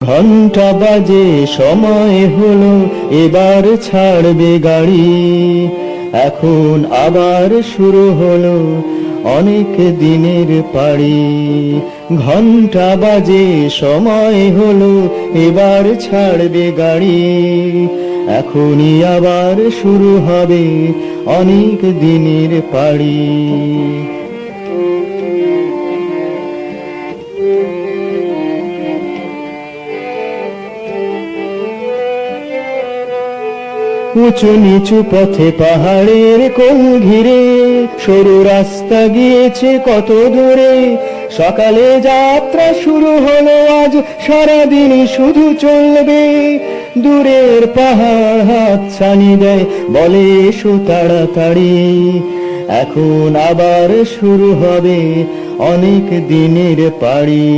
ঘন্টা বাজে সময় হলো, এবার ছাড়বে গাড়ি। এখন আবার শুরু হলো অনেক দিনের পাড়ি। ঘন্টা বাজে সময় হলো, এবার ছাড়বে গাড়ি। এখনই আবার শুরু হবে অনেক দিনের পাড়ি। উঁচু নিচু পথে পাহাড়ের কোল ঘিরে সরু রাস্তা গিয়েছে কত দূরে। সকালে যাত্রা শুরু হলো, আজ সারাদিন শুধু চলবে। দূরের পাহাড় হাত ছানি দেয়, বলে এসো তাড়াতাড়ি। এখন আবার শুরু হবে অনেক দিনের পাড়ি।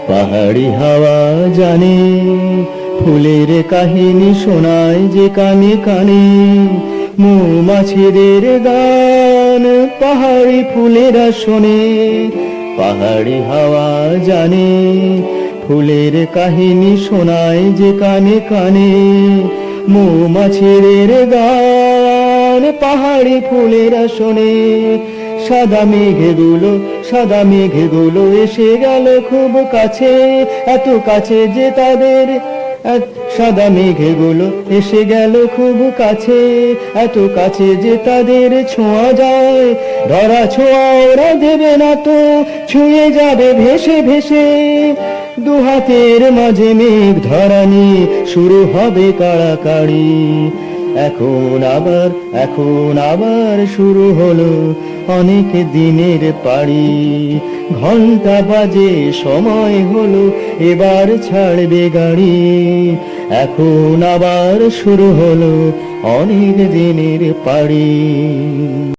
পাহাড়ি হাওয়া জানে, ফুলের কাহিনী শোনায় যে কানে কানে। মৌমাছিদের গান পাহাড়ি ফুলেরা শোনে। পাহাড়ি হাওয়া জানে, ফুলের কাহিনী শোনায় যে কানে কানে। মৌমাছিদের গান পাহাড়ি ফুলেরা শোনে। সাদা মেঘগুলো এসে গেল খুব কাছে, এত কাছে যে তাদের। সাদা মেঘগুলো এসে গেল খুব কাছে, এত কাছে যে তাদের ছোঁয়া যায়। ধরা ছোঁয়া ওরা দেবে না তো, ছুঁয়ে যাবে ভেসে ভেসে। দু হাতের মাঝে মেঘ ধরা নিয়ে শুরু হবে কাড়াকাড়ি। এখন আবার শুরু হলো অনেক দিনের পাড়ি। ঘন্টা বাজে সময় হলো, এবার ছাড়বে গাড়ি। এখন আবার শুরু হলো অনেক দিনের পাড়ি।